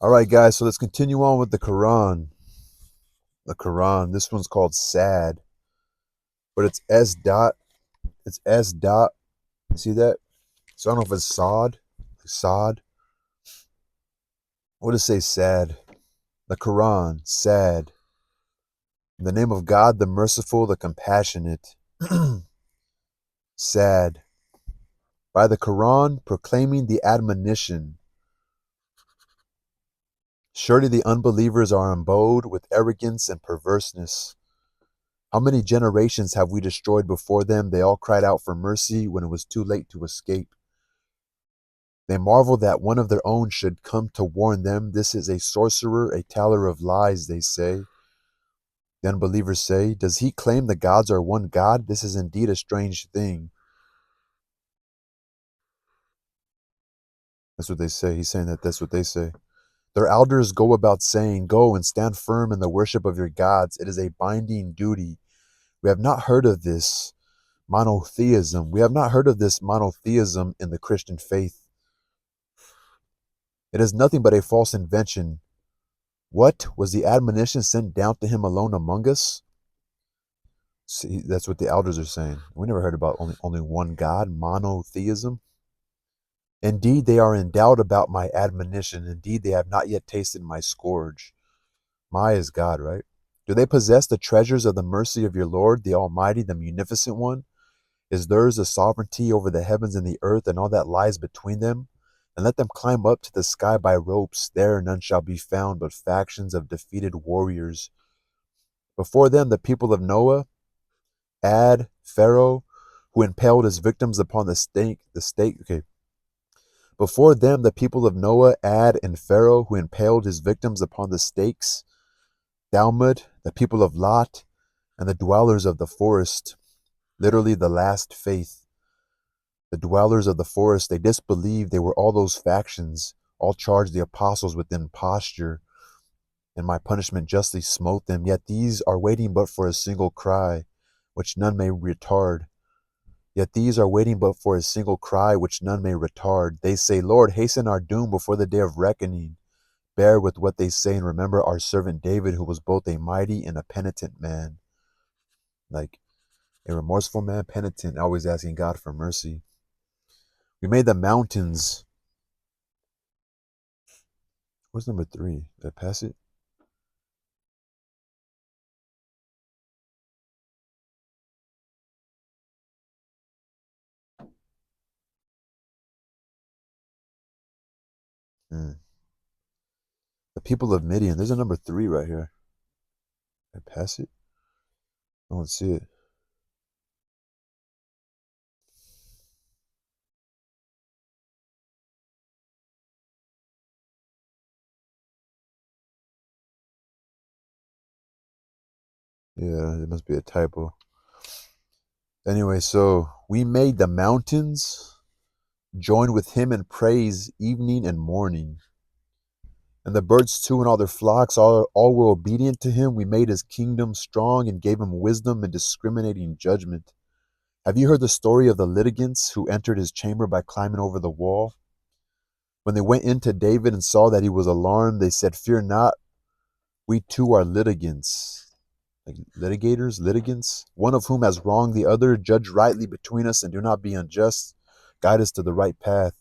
All right, guys, so let's continue on with the Quran. The Quran. This one's called Sad, but it's S dot. It's S dot. You see that? So I don't know if it's Sod. Sod. What does it say? Sad. The Quran. Sad. In the name of God, the merciful, the compassionate. Sad. By the Quran, proclaiming the admonition. Surely the unbelievers are imbued with arrogance and perverseness. How many generations have we destroyed before them? They all cried out for mercy when it was too late to escape. They marvel that one of their own should come to warn them. This is a sorcerer, a teller of lies, they say. The unbelievers say, does he claim the gods are one God? This is indeed a strange thing. That's what they say. He's saying that that's what they say. Their elders go about saying, go and stand firm in the worship of your gods. It is a binding duty. We have not heard of this monotheism. We have not heard of this monotheism in the Christian faith. It is nothing but a false invention. What? Was the admonition sent down to him alone among us? See, that's what the elders are saying. We never heard about only one God, monotheism. Indeed, they are in doubt about my admonition. Indeed, they have not yet tasted my scourge. My is God, right? Do they possess the treasures of the mercy of your Lord, the Almighty, the Munificent One? Is theirs the sovereignty over the heavens and the earth and all that lies between them? And let them climb up to the sky by ropes. There none shall be found but factions of defeated warriors. Before them, the people of Noah, Ad, Pharaoh, who impaled his victims upon the stake. Okay. Before them, the people of Noah, Ad, and Pharaoh, who impaled his victims upon the stakes. Dalmud, the people of Lot, and the dwellers of the forest. Literally, the last faith. The dwellers of the forest, they disbelieved. They were all those factions, all charged the apostles with imposture, and my punishment justly smote them. Yet these are waiting but for a single cry, which none may retard. Yet these are waiting but for a single cry, which none may retard. They say, Lord, hasten our doom before the day of reckoning. Bear with what they say and remember our servant David, who was both a mighty and a penitent man. Like a remorseful man, penitent, always asking God for mercy. We made the mountains. Where's number 3? Did I pass it? Hmm. The people of Midian. There's a number 3 right here. Did I pass it? I don't see it. Yeah, it must be a typo. Anyway, so we made the mountains join with him in praise evening and morning. And the birds too and all their flocks, all were obedient to him. We made his kingdom strong and gave him wisdom and discriminating judgment. Have you heard the story of the litigants who entered his chamber by climbing over the wall? When they went in to David and saw that he was alarmed, they said, fear not, we too are litigants. Like litigators, litigants, one of whom has wronged the other. Judge rightly between us and do not be unjust. Guide us to the right path.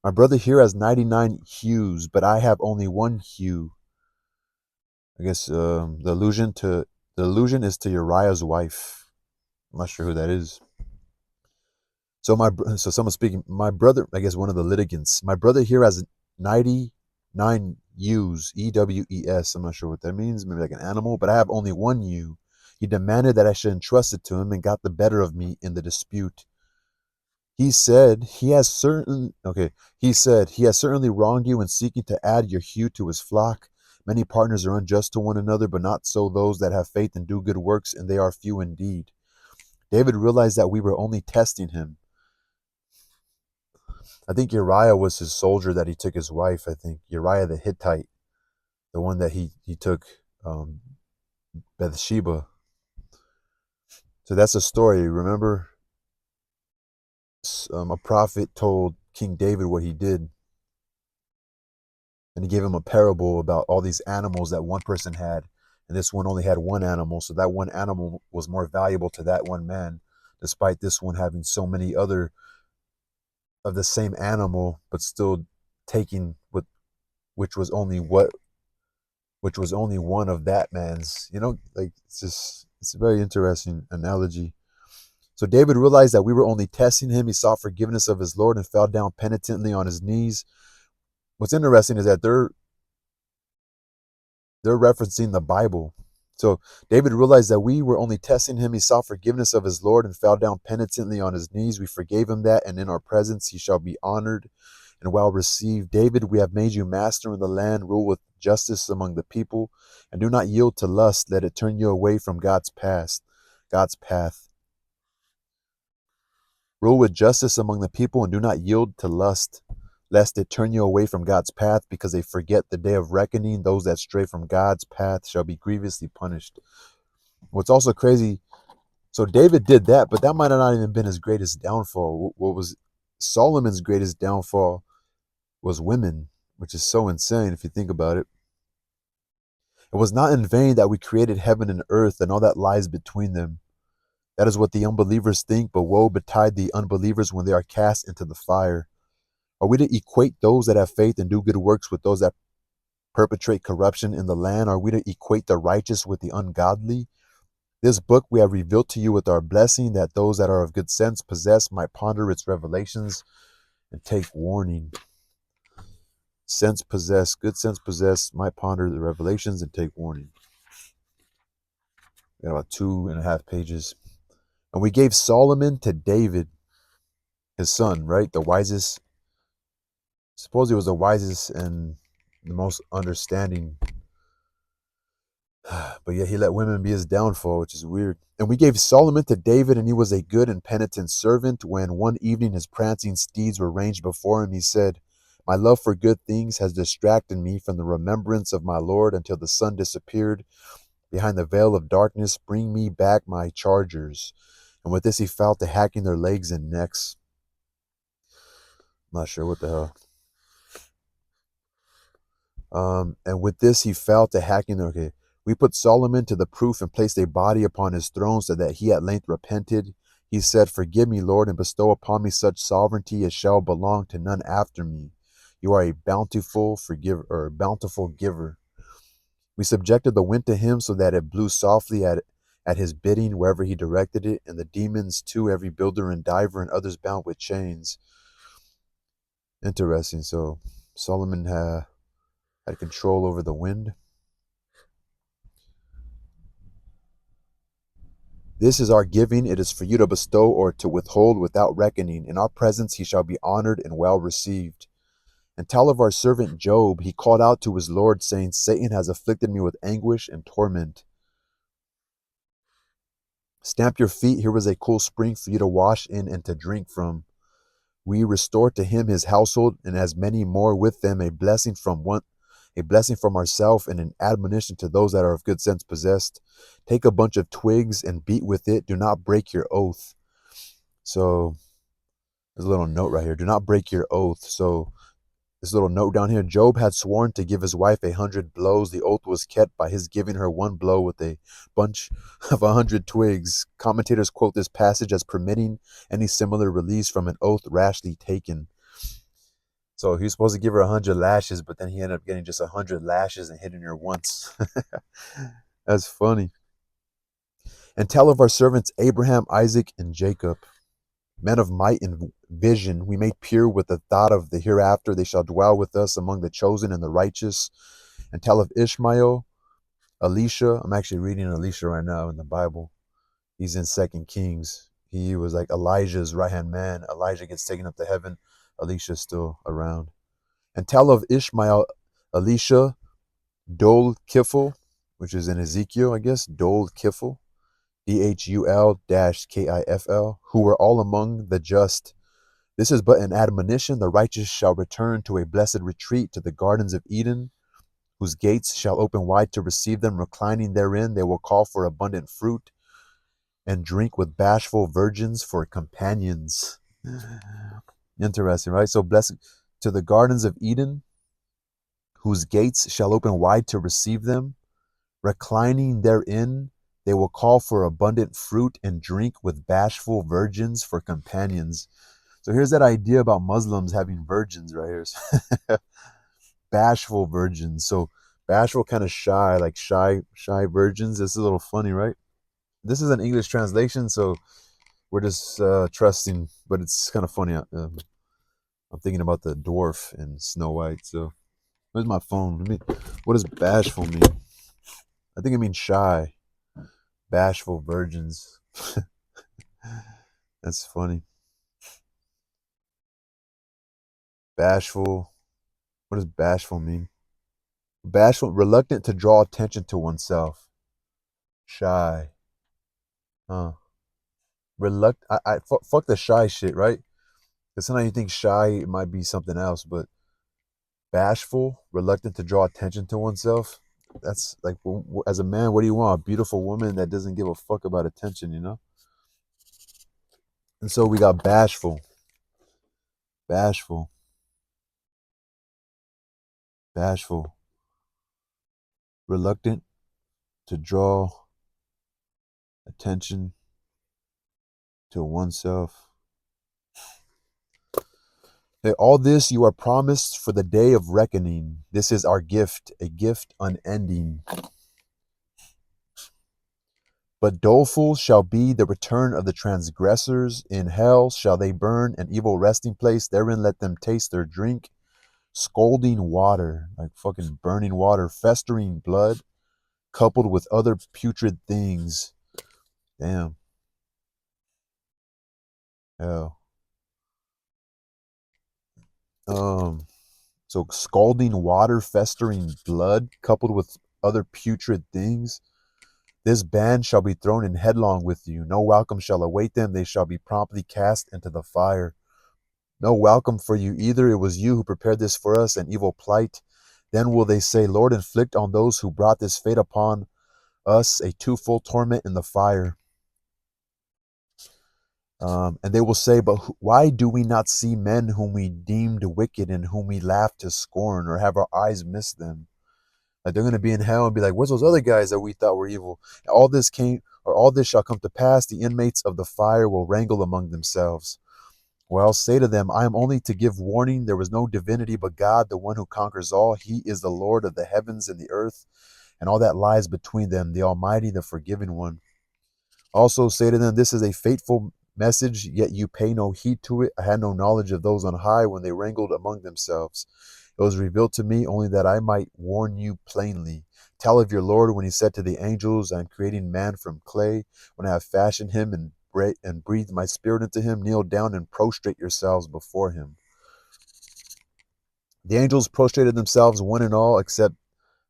My brother here has 99 hues, but I have only one hue. I guess the allusion is to Uriah's wife. I'm not sure who that is. So someone speaking. My brother, I guess one of the litigants. My brother here has 99 U's, EWES. I'm not sure what that means. Maybe like an animal, but I have only one U. He demanded that I should entrust it to him and got the better of me in the dispute. He said he has certain okay. He said he has certainly wronged you in seeking to add your hue to his flock. Many partners are unjust to one another, but not so those that have faith and do good works, and they are few indeed. David realized that we were only testing him. I think Uriah was his soldier that he took his wife. I think Uriah the Hittite, the one that he took um, Bathsheba. So that's a story. Remember, a prophet told King David what he did. And he gave him a parable about all these animals that one person had. And this one only had one animal. So that one animal was more valuable to that one man, despite this one having so many other of the same animal, but still taking what, which was only what, which was only one of that man's. Like it's a very interesting analogy. So David realized that we were only testing him. He sought forgiveness of his Lord and fell down penitently on his knees. What's interesting is that they're referencing the Bible. So David realized that we were only testing him. He sought forgiveness of his Lord and fell down penitently on his knees. We forgave him that, and in our presence he shall be honored and well received. David, we have made you master in the land. Rule with justice among the people, and do not yield to lust. Let it turn you away from God's path. God's path. Rule with justice among the people, and do not yield to lust, lest it turn you away from God's path, because they forget the day of reckoning. Those that stray from God's path shall be grievously punished. What's also crazy, so David did that, but that might have not even been his greatest downfall. What was Solomon's greatest downfall was women, which is so insane if you think about it. It was not in vain that we created heaven and earth and all that lies between them. That is what the unbelievers think, but woe betide the unbelievers when they are cast into the fire. Are we to equate those that have faith and do good works with those that perpetrate corruption in the land? Are we to equate the righteous with the ungodly? This book we have revealed to you with our blessing, that those that are of good sense possessed might ponder its revelations and take warning. Good sense possessed might ponder the revelations and take warning. Got about 2.5 pages. And we gave Solomon to David, his son, right? The wisest. Suppose he was the wisest and the most understanding. But yet he let women be his downfall, which is weird. And we gave Solomon to David, and he was a good and penitent servant. When one evening his prancing steeds were ranged before him, he said, my love for good things has distracted me from the remembrance of my Lord until the sun disappeared behind the veil of darkness. Bring me back my chargers. And with this he fell to hacking their legs and necks. I'm not sure what the hell. And with this he fell to hacking their... Okay. We put Solomon to the proof and placed a body upon his throne, so that he at length repented. He said, forgive me, Lord, and bestow upon me such sovereignty as shall belong to none after me. You are a bountiful giver. We subjected the wind to him, so that it blew softly at his bidding wherever he directed it, and the demons too, every builder and diver, and others bound with chains. Interesting. So Solomon had control over the wind. This is our giving. It is for you to bestow or to withhold without reckoning. In our presence he shall be honored and well received. And tell of our servant Job, he called out to his Lord, saying, Satan has afflicted me with anguish and torment. Stamp your feet. Here was a cool spring for you to wash in and to drink from. We restore to him his household, and as many more with them, a blessing from ourselves, and an admonition to those that are of good sense possessed. Take a bunch of twigs and beat with it. Do not break your oath. So there's a little note right here. Do not break your oath. So this little note down here. Job had sworn to give his wife 100 blows. The oath was kept by his giving her one blow with a bunch of 100 twigs. Commentators quote this passage as permitting any similar release from an oath rashly taken. So he was supposed to give her 100 lashes, but then he ended up getting just 100 lashes and hitting her once. That's funny. And tell of our servants Abraham, Isaac, and Jacob, men of might and vision, we made pure with the thought of the hereafter. They shall dwell with us among the chosen and the righteous. And tell of Ishmael, Elisha. I'm actually reading Elisha right now in the Bible. He's in 2 Kings. He was like Elijah's right-hand man. Elijah gets taken up to heaven. Elisha's still around. And tell of Ishmael, Elisha, Dol Kifl, which is in Ezekiel, I guess. Dol Kifl, Dhul-Kifl, who were all among the just. This is but an admonition. The righteous shall return to a blessed retreat, to the gardens of Eden, whose gates shall open wide to receive them. Reclining therein, they will call for abundant fruit and drink with bashful virgins for companions. Interesting, right? So blessed to the gardens of Eden, whose gates shall open wide to receive them. Reclining therein, they will call for abundant fruit and drink with bashful virgins for companions. So here's that idea about Muslims having virgins right here. Bashful virgins. So bashful, kind of shy, like shy virgins. This is a little funny, right? This is an English translation, so we're just trusting, but it's kind of funny. I'm thinking about the dwarf in Snow White. So where's my phone? What does bashful mean? I think it means shy. Bashful virgins. That's funny. Bashful. What does bashful mean? Bashful, reluctant to draw attention to oneself. Shy. Huh. Fuck the shy shit, right? Because sometimes you think shy it might be something else, but bashful, reluctant to draw attention to oneself. That's like, as a man, what do you want? A beautiful woman that doesn't give a fuck about attention, you know? And so we got bashful, bashful, bashful, reluctant to draw attention to oneself. All this you are promised for the day of reckoning. This is our gift, a gift unending. But doleful shall be the return of the transgressors. In hell shall they burn, an evil resting place. Therein let them taste their drink. Scalding water, like fucking burning water, festering blood, coupled with other putrid things. Damn. Hell. So scalding water, festering blood, coupled with other putrid things. This band shall be thrown in headlong with you. No welcome shall await them. They shall be promptly cast into the fire. No welcome for you either. It was you who prepared this for us, an evil plight. Then will they say, Lord, inflict on those who brought this fate upon us a twofold torment in the fire. And they will say, but why do we not see men whom we deemed wicked and whom we laughed to scorn, or have our eyes missed them? Like they're going to be in hell and be like, where's those other guys that we thought were evil? All this shall come to pass. The inmates of the fire will wrangle among themselves. Well, say to them, I am only to give warning. There was no divinity but God, the one who conquers all. He is the Lord of the heavens and the earth, and all that lies between them, the Almighty, the forgiving one. Also say to them, this is a fateful message, yet you pay no heed to it. I had no knowledge of those on high when they wrangled among themselves. It was revealed to me only that I might warn you plainly. Tell of your Lord when he said to the angels, I am creating man from clay. When I have fashioned him and breathed my spirit into him, kneel down and prostrate yourselves before him. The angels prostrated themselves, one and all, except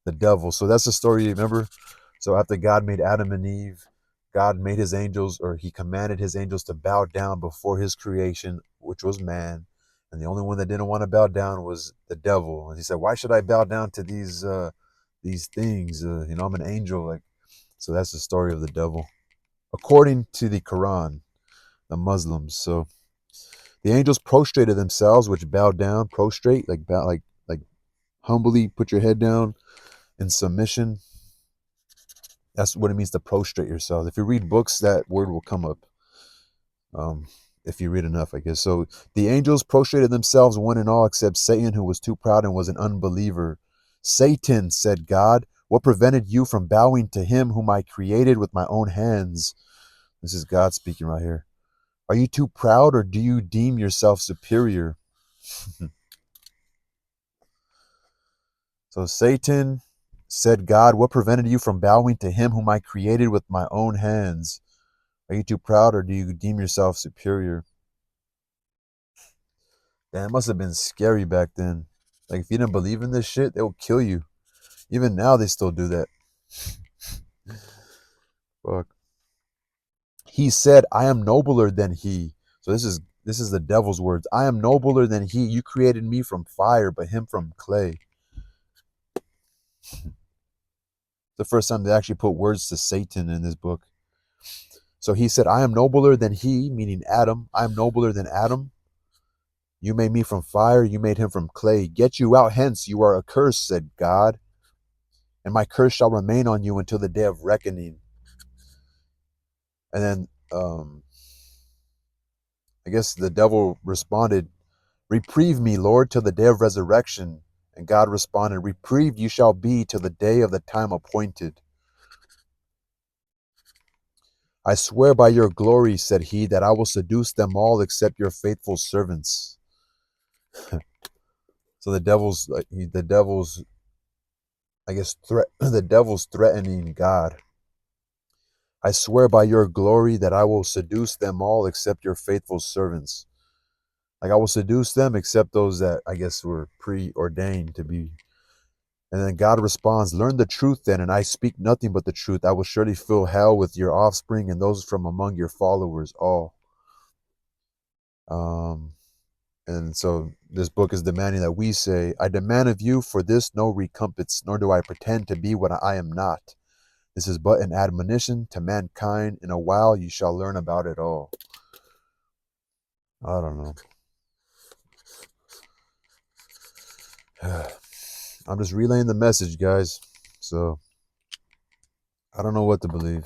the devil. So that's the story, remember? So after God made Adam and Eve, God made his angels, or he commanded his angels to bow down before his creation, which was man. And the only one that didn't want to bow down was the devil. And he said, why should I bow down to these things? I'm an angel. Like, so that's the story of the devil, according to the Koran, the Muslims. So the angels prostrated themselves, which bowed down, prostrate, like bow, like humbly put your head down in submission. That's what it means to prostrate yourself. If you read books, that word will come up. If you read enough, I guess. So the angels prostrated themselves, one and all, except Satan, who was too proud and was an unbeliever. Satan, said God, what prevented you from bowing to him whom I created with my own hands? This is God speaking right here. Are you too proud, or do you deem yourself superior? So Satan, said God, what prevented you from bowing to him whom I created with my own hands? Are you too proud, or do you deem yourself superior? Damn, it must have been scary back then. Like, if you didn't believe in this shit, they'll kill you. Even now, they still do that. Fuck. He said, I am nobler than he. So this is the devil's words. I am nobler than he. You created me from fire, but him from clay. The first time they actually put words to Satan in this book. So he said, I am nobler than he, meaning Adam. I am nobler than Adam. You made me from fire, you made him from clay. Get you out hence, you are accursed, said God, and my curse shall remain on you until the day of reckoning. And then I guess the devil responded, reprieve me, Lord, till the day of resurrection. And God responded, reprieved you shall be till the day of the time appointed. I swear by your glory, said he, that I will seduce them all except your faithful servants. So the devil's threatening God. I swear by your glory that I will seduce them all except your faithful servants. Like I will seduce them except those that I guess were preordained to be. And then God responds, learn the truth then, and I speak nothing but the truth. I will surely fill hell with your offspring and those from among your followers all. And so this book is demanding that we say, I demand of you for this no recompense, nor do I pretend to be what I am not. This is but an admonition to mankind. In a while you shall learn about it all. I don't know. I'm just relaying the message, guys. So I don't know what to believe.